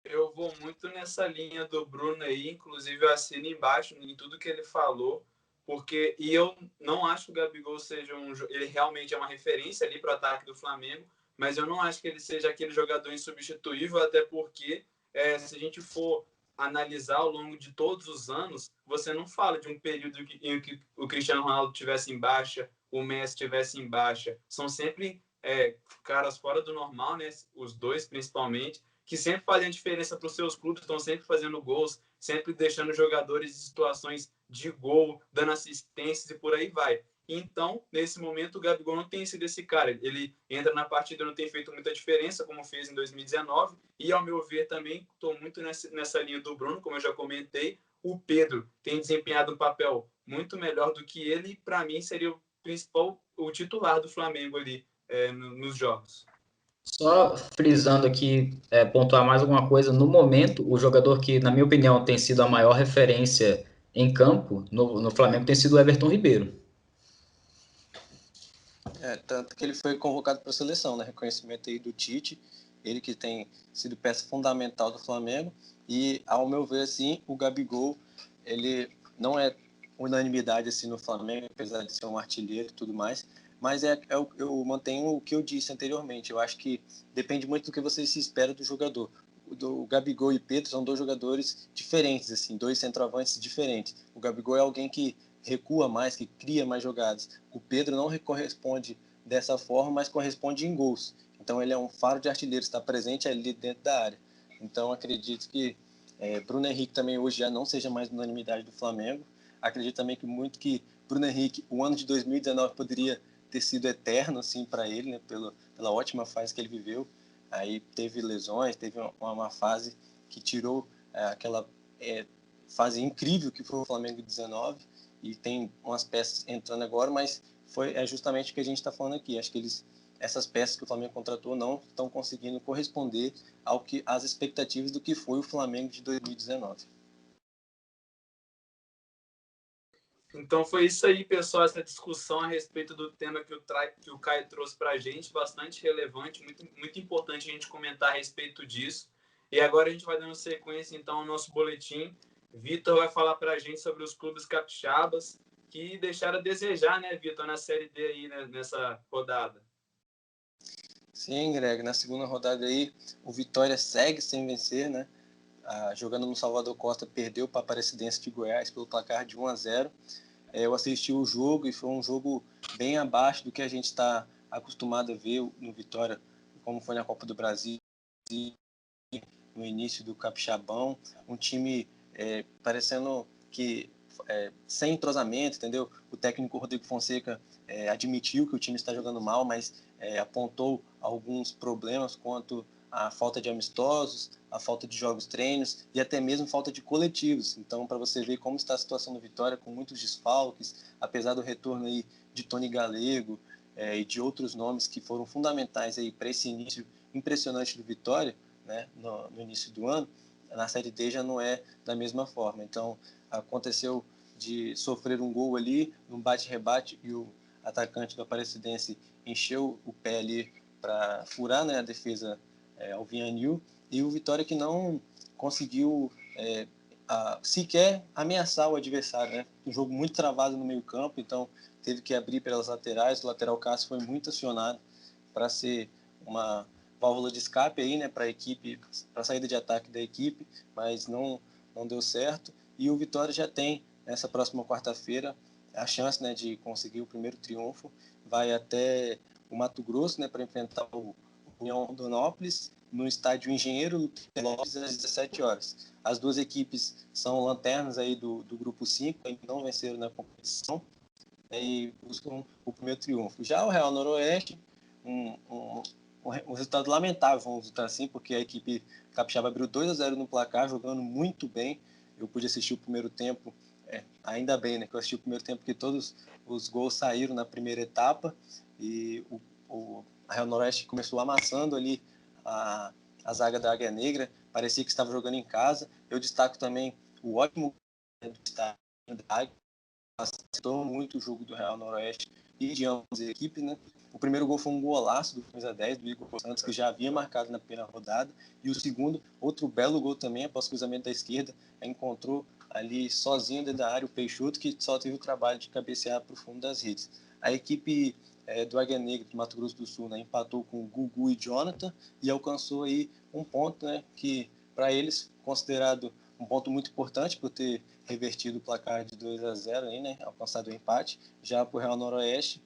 [SPEAKER 1] Eu vou muito nessa linha do Bruno aí, inclusive eu assino embaixo em tudo que ele falou, porque eu não acho que o Gabigol seja ele realmente é uma referência ali para o ataque do Flamengo, mas eu não acho que ele seja aquele jogador insubstituível, até porque se a gente for analisar ao longo de todos os anos, você não fala de um período em que o Cristiano Ronaldo tivesse em baixa, o Messi tivesse em baixa, são sempre caras fora do normal, né? Os dois principalmente, que sempre fazem a diferença para os seus clubes, estão sempre fazendo gols, sempre deixando jogadores em situações de gol, dando assistências e por aí vai. Então, nesse momento, o Gabigol não tem sido esse cara. Ele entra na partida, não tem feito muita diferença, como fez em 2019. E, ao meu ver, também estou muito nessa linha do Bruno, como eu já comentei. O Pedro tem desempenhado um papel muito melhor do que ele. Para mim, seria o principal, o titular do Flamengo ali nos jogos.
[SPEAKER 2] Só frisando aqui, pontuar mais alguma coisa, no momento, o jogador que, na minha opinião, tem sido a maior referência em campo no Flamengo tem sido o Everton Ribeiro.
[SPEAKER 5] Tanto que ele foi convocado para a seleção, né? Reconhecimento aí do Tite, ele que tem sido peça fundamental do Flamengo, e, ao meu ver, assim, o Gabigol, ele não é unanimidade assim no Flamengo, apesar de ser um artilheiro e tudo mais, mas eu mantenho o que eu disse anteriormente. Eu acho que depende muito do que você se espera do jogador. O Gabigol e Pedro são dois jogadores diferentes, assim, dois centroavantes diferentes. O Gabigol é alguém que recua mais, que cria mais jogadas. O Pedro não corresponde dessa forma, mas corresponde em gols. Então ele é um faro de artilheiro, está presente ali dentro da área. Então acredito que Bruno Henrique também hoje já não seja mais unanimidade do Flamengo. Acredito também que Bruno Henrique, o ano de 2019 poderia ter sido eterno assim para ele, né, pela ótima fase que ele viveu. Aí teve lesões, teve uma fase que tirou aquela fase incrível que foi o Flamengo 19, e tem umas peças entrando agora, mas é justamente o que a gente está falando aqui. Acho que essas peças que o Flamengo contratou não estão conseguindo corresponder às expectativas do que foi o Flamengo de 2019.
[SPEAKER 1] Então foi isso aí, pessoal, essa discussão a respeito do tema que o Caio trouxe para a gente, bastante relevante, muito importante a gente comentar a respeito disso. E agora a gente vai dando sequência, então, ao nosso boletim. Vitor vai falar para a gente sobre os clubes capixabas que deixaram a desejar, né, Vitor, na Série D aí, né, nessa rodada.
[SPEAKER 5] Sim, Greg, na segunda rodada aí, o Vitória segue sem vencer, né? Jogando no Salvador Costa, perdeu para a Aparecidense de Goiás pelo placar de 1-0. Eu assisti o jogo e foi um jogo bem abaixo do que a gente está acostumado a ver no Vitória, como foi na Copa do Brasil, no início do Capixabão, um time parecendo que sem entrosamento, entendeu? O técnico Rodrigo Fonseca admitiu que o time está jogando mal, mas apontou alguns problemas quanto à falta de amistosos, a falta de jogos treinos e até mesmo falta de coletivos. Então, para você ver como está a situação do Vitória, com muitos desfalques, apesar do retorno aí de Tony Galego e de outros nomes que foram fundamentais aí para esse início impressionante do Vitória, né, no início do ano, na Série D já não é da mesma forma. Então, aconteceu de sofrer um gol ali, num bate-rebate, e o atacante do Aparecidense encheu o pé ali para furar, né, a defesa Alvianil, e o Vitória que não conseguiu sequer ameaçar o adversário, né? Um jogo muito travado no meio campo, então teve que abrir pelas laterais, o lateral Cássio foi muito acionado para ser uma válvula de escape aí, né, para a equipe, para a saída de ataque da equipe, mas não deu certo, e o Vitória já tem, nessa próxima quarta-feira, a chance, né, de conseguir o primeiro triunfo, vai até o Mato Grosso, né, para enfrentar o União Rondonópolis, no estádio Engenheiro Lopes, às 17 horas. As duas equipes são lanternas aí do grupo 5, ainda não venceram na competição, e buscam o primeiro triunfo. Já o Real Noroeste, um resultado lamentável, vamos dizer assim, porque a equipe capixaba abriu 2-0 no placar, jogando muito bem. Eu pude assistir o primeiro tempo, ainda bem, né, que eu assisti o primeiro tempo, porque todos os gols saíram na primeira etapa, e a Real Noroeste começou amassando ali a zaga da Águia Negra, parecia que estava jogando em casa. Eu destaco também o ótimo do estádio da Águia, facilitou muito o jogo do Real Noroeste e de ambas as equipes, né? O primeiro gol foi um golaço do camisa 10, do Igor Santos, que já havia marcado na primeira rodada, e o segundo, outro belo gol também, após o cruzamento da esquerda, encontrou ali sozinho dentro da área o Peixoto, que só teve o trabalho de cabecear para o fundo das redes. A equipe do Águia Negra, do Mato Grosso do Sul, né, empatou com o Gugu e Jonathan e alcançou aí um ponto, né, que para eles considerado um ponto muito importante por ter revertido o placar de 2-0 aí, né, alcançado o empate. Já para o Real Noroeste,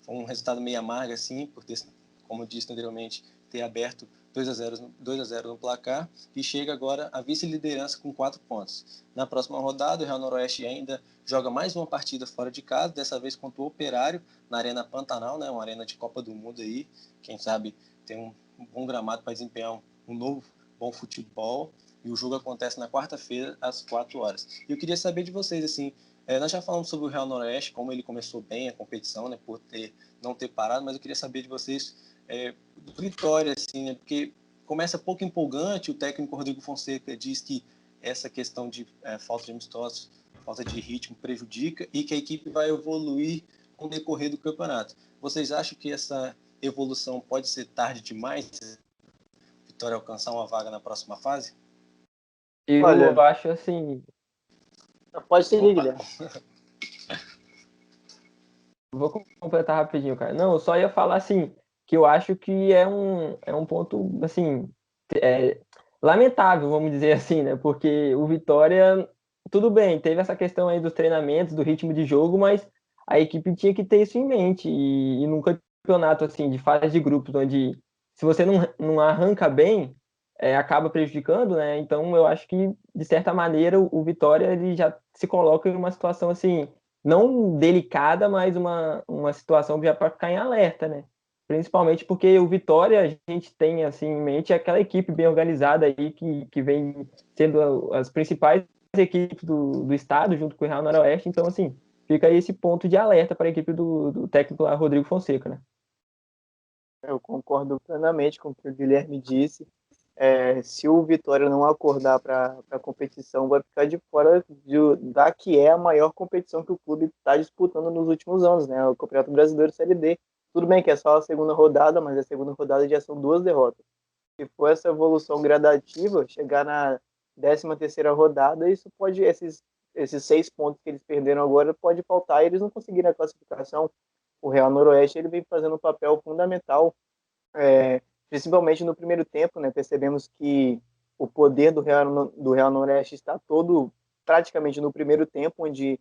[SPEAKER 5] foi um resultado meio amargo assim, por ter, como eu disse anteriormente, ter aberto 2-0 no placar, e chega agora à vice-liderança com 4 pontos. Na próxima rodada, o Real Noroeste ainda joga mais uma partida fora de casa, dessa vez contra o Operário, na Arena Pantanal, né, uma arena de Copa do Mundo aí, quem sabe tem um bom gramado para desempenhar um novo bom futebol, e o jogo acontece na quarta-feira, às 4 horas. E eu queria saber de vocês, assim, nós já falamos sobre o Real Noroeste, como ele começou bem a competição, né, por não ter parado, mas eu queria saber de vocês do Vitória, assim, né, porque começa pouco empolgante, o técnico Rodrigo Fonseca diz que essa questão de falta de amistosos, falta de ritmo prejudica, e que a equipe vai evoluir com o decorrer do campeonato. Vocês acham que essa evolução pode ser tarde demais, Vitória alcançar uma vaga na próxima fase?
[SPEAKER 3] Eu
[SPEAKER 4] Olha,
[SPEAKER 3] acho assim.
[SPEAKER 4] pode seguir, Guilherme.
[SPEAKER 3] Vou completar rapidinho, cara. Não, eu só ia falar assim, que eu acho que é um ponto, assim, lamentável, vamos dizer assim, né? Porque o Vitória, tudo bem, teve essa questão aí dos treinamentos, do ritmo de jogo, mas a equipe tinha que ter isso em mente. E num campeonato, assim, de fase de grupos, onde se você não arranca bem, acaba prejudicando, né? Então eu acho que, de certa maneira, o Vitória ele já se coloca em uma situação, assim, não delicada, mas uma situação já para ficar em alerta, né? Principalmente porque o Vitória, a gente tem assim em mente aquela equipe bem organizada aí que vem sendo as principais equipes do estado, junto com o Real Noroeste. Então, assim, fica aí esse ponto de alerta para a equipe do técnico lá, Rodrigo Fonseca, né?
[SPEAKER 4] Eu concordo plenamente com o que o Guilherme disse. se o Vitória não acordar para a competição, vai ficar de fora da que é a maior competição que o clube está disputando nos últimos anos, né? O Campeonato Brasileiro Série D. Tudo bem que é só a segunda rodada, mas a segunda rodada já são 2 derrotas. Se for essa evolução gradativa, chegar na 13ª rodada, isso pode, esses 6 pontos que eles perderam agora, pode faltar e eles não conseguirem a classificação. O Real Noroeste ele vem fazendo um papel fundamental, principalmente no primeiro tempo, né? Percebemos que o poder do Real Noroeste está todo praticamente no primeiro tempo, onde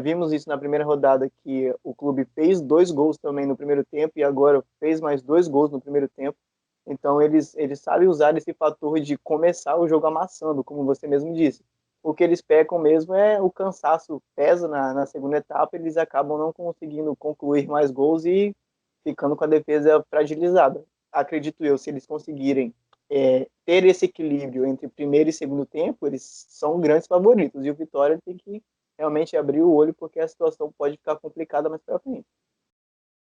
[SPEAKER 4] vimos isso na primeira rodada, que o clube fez 2 gols também no primeiro tempo e agora fez mais 2 gols no primeiro tempo. Então eles sabem usar esse fator de começar o jogo amassando, como você mesmo disse. O que eles pecam mesmo é o cansaço pesa na segunda etapa, eles acabam não conseguindo concluir mais gols e ficando com a defesa fragilizada. Acredito eu, se eles conseguirem ter esse equilíbrio entre primeiro e segundo tempo, eles são grandes favoritos. E o Vitória tem que realmente abrir o olho, porque a situação pode ficar complicada mais para frente.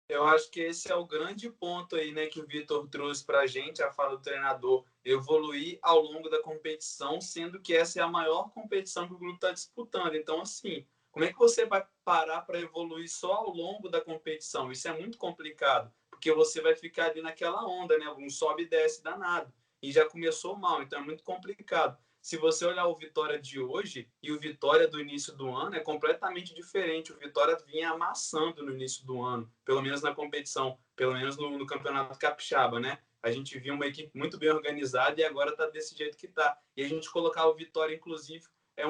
[SPEAKER 1] Eu acho que esse é o grande ponto aí, né, que o Vitor trouxe para a gente, a fala do treinador, evoluir ao longo da competição, sendo que essa é a maior competição que o clube está disputando. Então, assim, como é que você vai parar para evoluir só ao longo da competição? Isso é muito complicado, porque você vai ficar ali naquela onda, né, um sobe e desce danado, e já começou mal, então é muito complicado. Se você olhar o Vitória de hoje e o Vitória do início do ano, é completamente diferente. O Vitória vinha amassando no início do ano, pelo menos na competição, pelo menos no Campeonato Capixaba, né? A gente viu uma equipe muito bem organizada e agora está desse jeito que está. E a gente colocar o Vitória, inclusive, é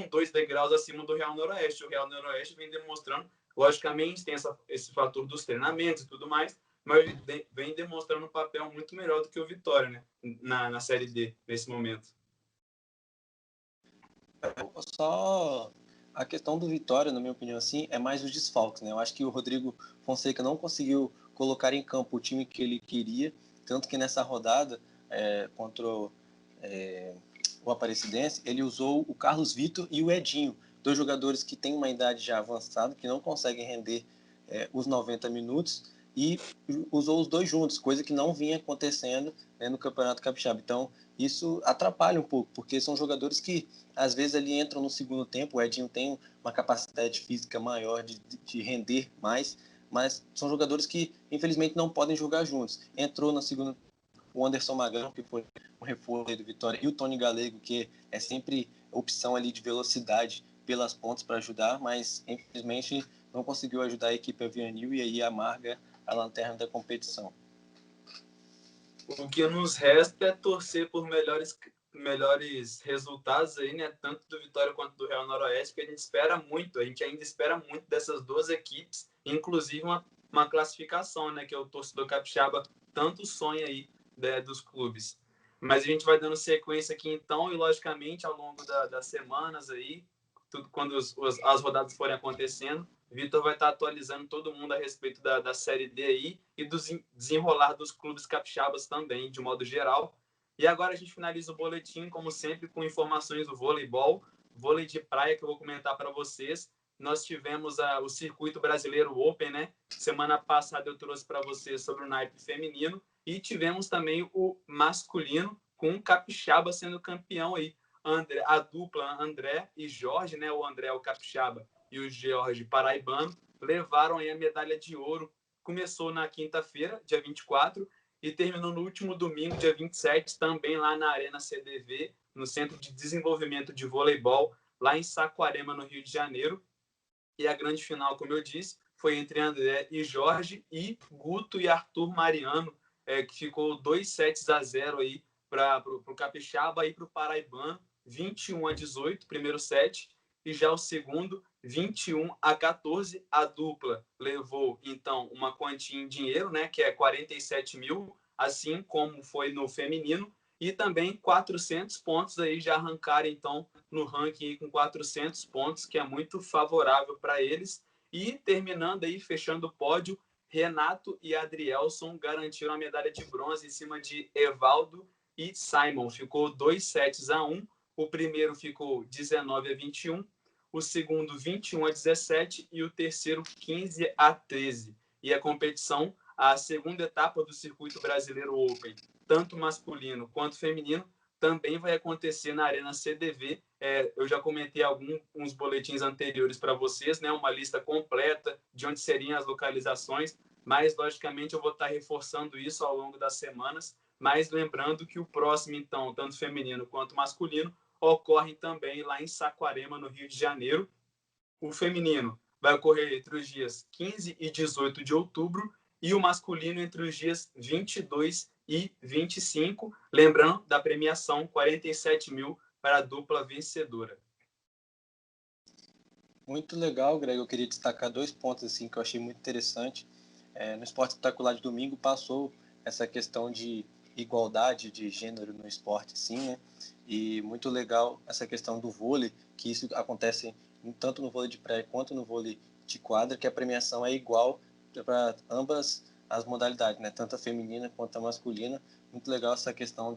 [SPEAKER 1] 2 degraus acima do Real Noroeste. O Real Noroeste vem demonstrando, logicamente, tem esse fator dos treinamentos e tudo mais, mas vem demonstrando um papel muito melhor do que o Vitória, né? Na Série D, nesse momento.
[SPEAKER 5] Só a questão do Vitória, na minha opinião, assim, é mais os desfalques, né? Eu acho que o Rodrigo Fonseca não conseguiu colocar em campo o time que ele queria, tanto que nessa rodada contra o Aparecidense, ele usou o Carlos Vitor e o Edinho, 2 jogadores que têm uma idade já avançada, que não conseguem render os 90 minutos, e usou os 2 juntos, coisa que não vinha acontecendo, né, no Campeonato Capixaba. Então, isso atrapalha um pouco, porque são jogadores que às vezes ali entram no segundo tempo. O Edinho tem uma capacidade física maior de render mais, mas são jogadores que infelizmente não podem jogar juntos. Entrou na segunda o Anderson Magrão, que foi um reforço do Vitória, e o Tony Galego, que é sempre opção ali de velocidade pelas pontas para ajudar, mas infelizmente não conseguiu ajudar a equipe avianil e aí amarga a lanterna da competição.
[SPEAKER 1] O que nos resta é torcer por melhores resultados aí, né? Tanto do Vitória quanto do Real Noroeste, que a gente ainda espera muito dessas 2 equipes, inclusive uma classificação, né? Que é o torcedor capixaba tanto sonha aí, né, dos clubes. Mas a gente vai dando sequência aqui então, e logicamente ao longo das semanas aí, tudo quando as rodadas forem acontecendo, Vitor vai estar atualizando todo mundo a respeito da Série D aí e do desenrolar dos clubes capixabas também, de modo geral. E agora a gente finaliza o boletim, como sempre, com informações do voleibol, vôlei de praia, que eu vou comentar para vocês. Nós tivemos o Circuito Brasileiro Open, né? Semana passada eu trouxe para vocês sobre o naipe feminino e tivemos também o masculino, com o capixaba sendo campeão aí. A dupla André e Jorge, né? O André é o capixaba e o Jorge paraibano, levaram aí a medalha de ouro. Começou na quinta-feira, dia 24, e terminou no último domingo, dia 27, também lá na Arena CDV, no Centro de Desenvolvimento de Voleibol, lá em Saquarema, no Rio de Janeiro. E a grande final, como eu disse, foi entre André e Jorge e Guto e Arthur Mariano, que ficou 2-0 aí para o Capixaba e para o Paraibano, 21-18, primeiro set, e já o segundo, 21-14. A dupla levou, então, uma quantia em dinheiro, né, que é 47 mil, assim como foi no feminino, e também 400 pontos aí já arrancaram, então, no ranking com 400 pontos, que é muito favorável para eles. E terminando aí, fechando o pódio, Renato e Adrielson garantiram a medalha de bronze em cima de Evaldo e Simon. Ficou 2-1. O primeiro ficou 19-21, o segundo 21-17 e o terceiro 15-13. E a competição a segunda etapa do Circuito Brasileiro Open, tanto masculino quanto feminino, também vai acontecer na Arena CDV. Eu já comentei alguns boletins anteriores para vocês, né? Uma lista completa de onde seriam as localizações, mas, logicamente, eu vou estar reforçando isso ao longo das semanas, mas lembrando que o próximo, então, tanto feminino quanto masculino, ocorre também lá em Saquarema, no Rio de Janeiro. O feminino vai ocorrer entre os dias 15 e 18 de outubro e o masculino entre os dias 22 e 25. Lembrando da premiação, 47 mil para a dupla vencedora.
[SPEAKER 5] Muito legal, Greg. Eu queria destacar 2 pontos assim, que eu achei muito interessante. No Esporte Espetacular de domingo passou essa questão de igualdade de gênero no esporte, sim, né? E muito legal essa questão do vôlei, que isso acontece tanto no vôlei de praia quanto no vôlei de quadra, que a premiação é igual para ambas as modalidades, né? Tanto a feminina quanto a masculina. Muito legal essa questão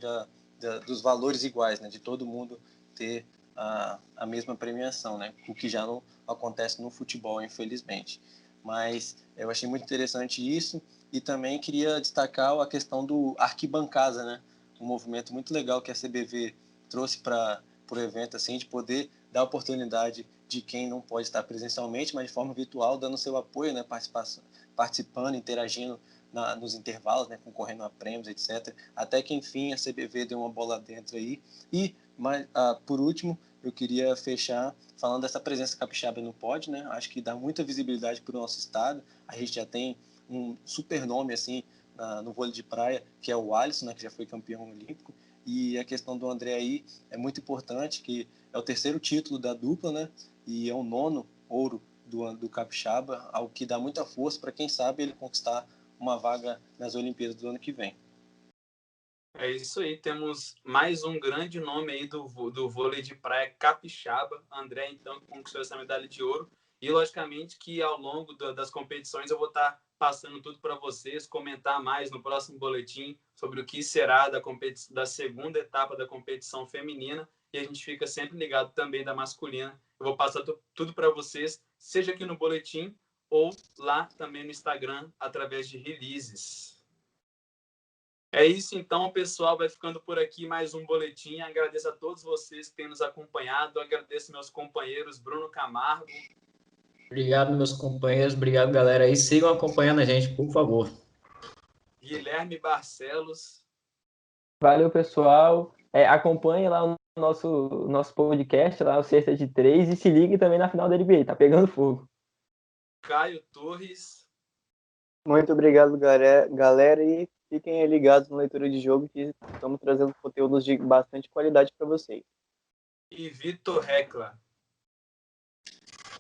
[SPEAKER 5] dos valores iguais, né? De todo mundo ter a mesma premiação, né? O que já não acontece no futebol, infelizmente. Mas eu achei muito interessante isso e também queria destacar a questão do arquibancada, né? Um movimento muito legal que a CBV trouxe para o evento, assim, de poder dar oportunidade de quem não pode estar presencialmente, mas de forma virtual, dando seu apoio, né? Participando, interagindo nos intervalos, né? Concorrendo a prêmios, etc. Até que, enfim, a CBV deu uma bola dentro aí. E, por último, eu queria fechar falando dessa presença capixaba no pódio, né? Acho que dá muita visibilidade para o nosso estado. A gente já tem um super nome assim no vôlei de praia, que é o Alisson, né? Que já foi campeão olímpico. E a questão do André aí é muito importante, que é o 3º título da dupla, né? E é o 9º ouro do capixaba, algo que dá muita força para quem sabe ele conquistar uma vaga nas Olimpíadas do ano que vem.
[SPEAKER 1] É isso aí, temos mais um grande nome aí do vôlei de praia capixaba, André, então, que conquistou essa medalha de ouro. E, logicamente, que ao longo das competições eu vou estar passando tudo para vocês, comentar mais no próximo boletim sobre o que será da segunda etapa da competição feminina, e a gente fica sempre ligado também da masculina. Eu vou passar tudo para vocês, seja aqui no boletim ou lá também no Instagram, através de releases. É isso, então, pessoal. Vai ficando por aqui mais um boletim. Agradeço a todos vocês que têm nos acompanhado. Agradeço meus companheiros Bruno Camargo.
[SPEAKER 2] Obrigado, meus companheiros. Obrigado, galera. Aí sigam acompanhando a gente, por favor.
[SPEAKER 1] Guilherme Barcelos.
[SPEAKER 3] Valeu, pessoal. Acompanhe lá o nosso podcast, lá o Sexta de 3, e se ligue também na final da NBA. Tá pegando fogo.
[SPEAKER 1] Caio Torres.
[SPEAKER 4] Muito obrigado, galera, e fiquem ligados na leitura de jogo, que estamos trazendo conteúdos de bastante qualidade para vocês.
[SPEAKER 1] E Vitor Recla.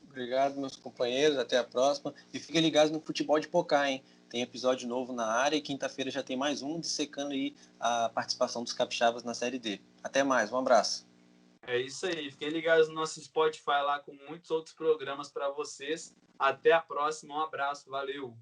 [SPEAKER 5] Obrigado, meus companheiros. Até a próxima. E fiquem ligados no Futebol de Pocá, hein? Tem episódio novo na área e quinta-feira já tem mais um, dissecando aí a participação dos capixabas na Série D. Até mais, um abraço.
[SPEAKER 1] É isso aí. Fiquem ligados no nosso Spotify lá com muitos outros programas para vocês. Até a próxima. Um abraço. Valeu.